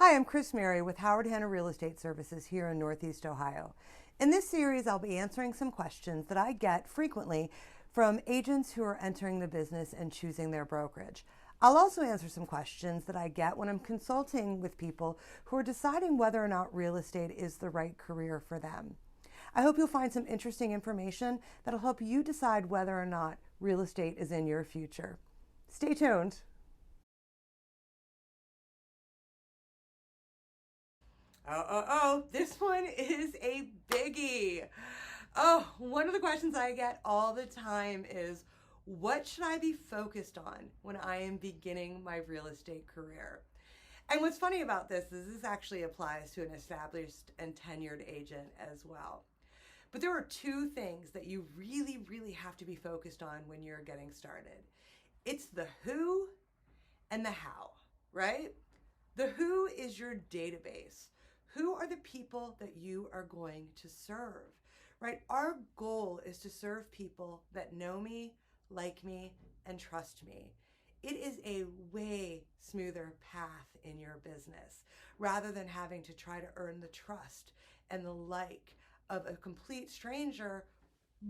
Hi, I'm Chris Mary with Howard Hanna Real Estate Services here in Northeast Ohio. In this series, I'll be answering some questions that I get frequently from agents who are entering the business and choosing their brokerage. I'll also answer some questions that I get when I'm consulting with people who are deciding whether or not real estate is the right career for them. I hope you'll find some interesting information that'll help you decide whether or not real estate is in your future. Stay tuned. This one is a biggie. One of the questions I get all the time is, what should I be focused on when I am beginning my real estate career? And what's funny about this is this actually applies to an established and tenured agent as well. But there are two things that you really have to be focused on when you're getting started. It's the who and the how, right? The who is your database. Who are the people that you are going to serve, right? Our goal is to serve people that know me, like me, and trust me. It is a way smoother path in your business rather than having to try to earn the trust and the like of a complete stranger.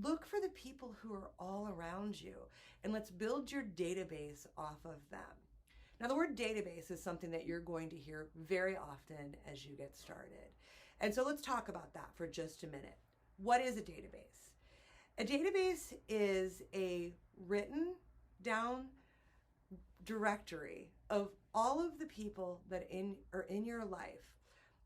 Look for the people who are all around you and let's build your database off of them. Now, the word database is something that you're going to hear very often as you get started. And so let's talk about that for just a minute. What is a database? A database is a written down directory of all of the people that are in your life.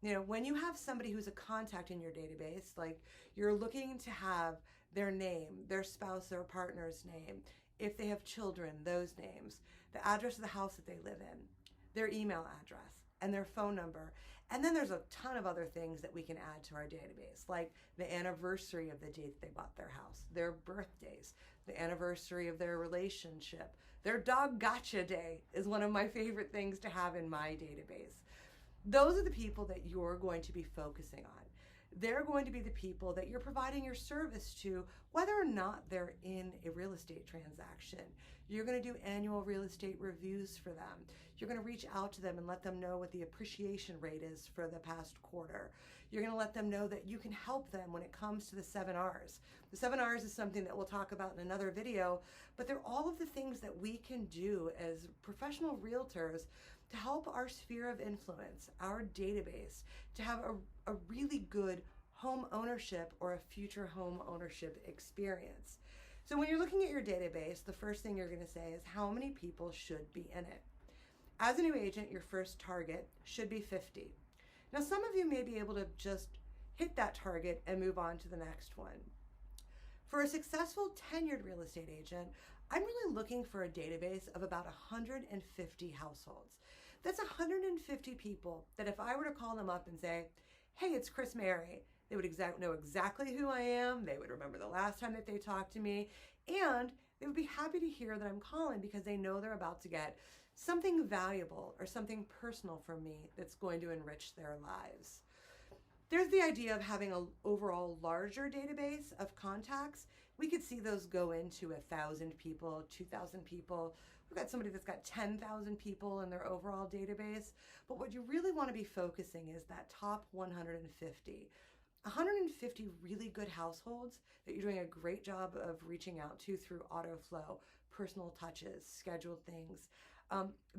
You know, when you have somebody who's a contact in your database, like you're looking to have their name, their spouse, their partner's name, if they have children, those names, the address of the house that they live in, their email address, and their phone number. And then there's a ton of other things that we can add to our database, like the anniversary of the date they bought their house, their birthdays, the anniversary of their relationship. Their dog gotcha day is one of my favorite things to have in my database. Those are the people that you're going to be focusing on. They're going to be the people that you're providing your service to, whether or not they're in a real estate transaction. You're going to do annual real estate reviews for them. You're going to reach out to them and let them know what the appreciation rate is for the past quarter. You're going to let them know that you can help them when it comes to the 7 R's. The 7 R's is something that we'll talk about in another video, but they're all of the things that we can do as professional realtors to help our sphere of influence, our database, to have a really good home ownership or a future home ownership experience. So when you're looking at your database, the first thing you're going to say is how many people should be in it. As a new agent, your first target should be 50. Now, some of you may be able to just hit that target and move on to the next one. For a successful tenured real estate agent, I'm really looking for a database of about 150 households. That's 150 people that if I were to call them up and say, hey, it's Chris Mary, they would know exactly who I am. They would remember the last time that they talked to me, and they would be happy to hear that I'm calling because they know they're about to get something valuable or something personal from me that's going to enrich their lives. There's the idea of having an overall larger database of contacts. We could see those go into 1,000 people, 2,000 people. We've got somebody that's got 10,000 people in their overall database. But what you really want to be focusing is that top 150. 150 really good households that you're doing a great job of reaching out to through auto flow, personal touches, scheduled things.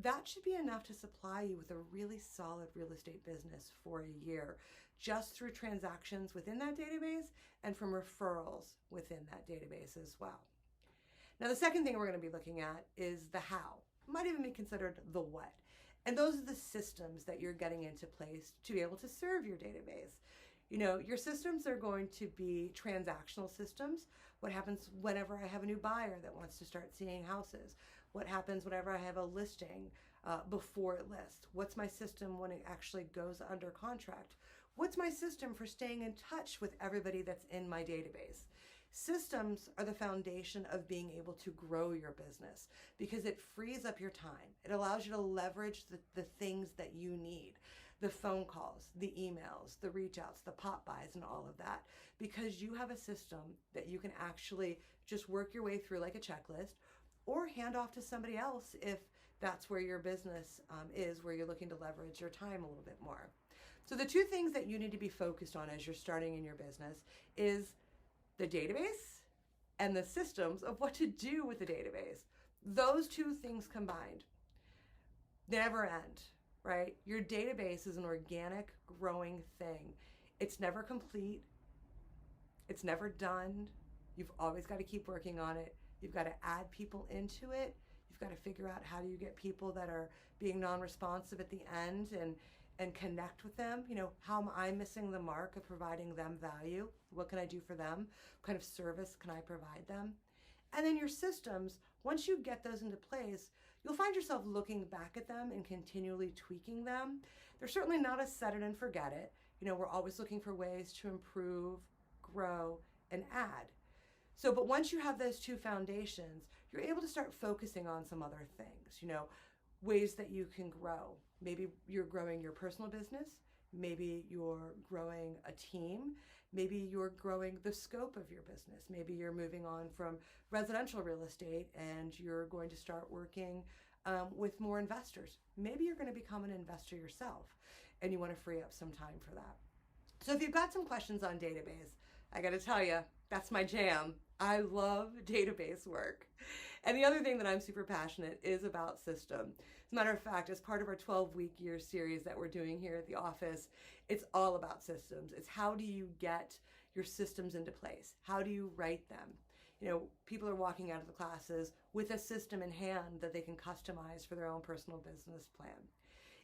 That should be enough to supply you with a really solid real estate business for a year, just through transactions within that database and from referrals within that database as well. Now, the second thing we're going to be looking at is the how. It might even be considered the what. And those are the systems that you're getting into place to be able to serve your database. You know, your systems are going to be transactional systems. What happens whenever I have a new buyer that wants to start seeing houses? What happens whenever I have a listing before it lists? What's my system when it actually goes under contract? What's my system for staying in touch with everybody that's in my database? Systems are the foundation of being able to grow your business because it frees up your time. It allows you to leverage the things that you need. The phone calls, the emails, the reach outs, the pop buys, and all of that, because you have a system that you can actually just work your way through like a checklist or hand off to somebody else if that's where your business is, where you're looking to leverage your time a little bit more. So the two things that you need to be focused on as you're starting in your business is the database and the systems of what to do with the database. Those two things combined never end, right? Your database is an organic, growing thing. It's never complete. It's never done. You've always got to keep working on it. You've got to add people into it. You've got to figure out how do you get people that are being non-responsive at the end and connect with them. You know, how am I missing the mark of providing them value? What can I do for them? What kind of service can I provide them? And then your systems, once you get those into place, you'll find yourself looking back at them and continually tweaking them. They're certainly not a set it and forget it. You know, we're always looking for ways to improve, grow, and add. So, but once you have those two foundations, you're able to start focusing on some other things, you know, ways that you can grow. Maybe you're growing your personal business. Maybe you're growing a team. Maybe you're growing the scope of your business. Maybe you're moving on from residential real estate and you're going to start working with more investors. Maybe you're going to become an investor yourself and you want to free up some time for that. So if you've got some questions on database, I got to tell you, that's my jam. I love database work. And the other thing that I'm super passionate is about system. As a matter of fact, as part of our 12-week year series that we're doing here at the office, it's all about systems. It's how do you get your systems into place? How do you write them? You know, people are walking out of the classes with a system in hand that they can customize for their own personal business plan.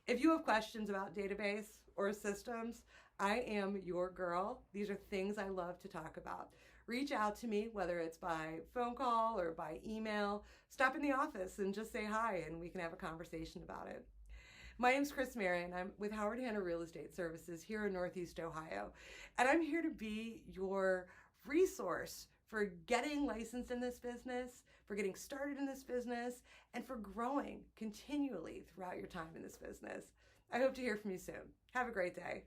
If you have questions about database or systems, I am your girl. These are things I love to talk about. Reach out to me, whether it's by phone call or by email. Stop in the office and just say hi and we can have a conversation about it. My name's Chris Marion. I'm with Howard Hanna Real Estate Services here in Northeast Ohio. And I'm here to be your resource for getting licensed in this business, for getting started in this business, and for growing continually throughout your time in this business. I hope to hear from you soon. Have a great day.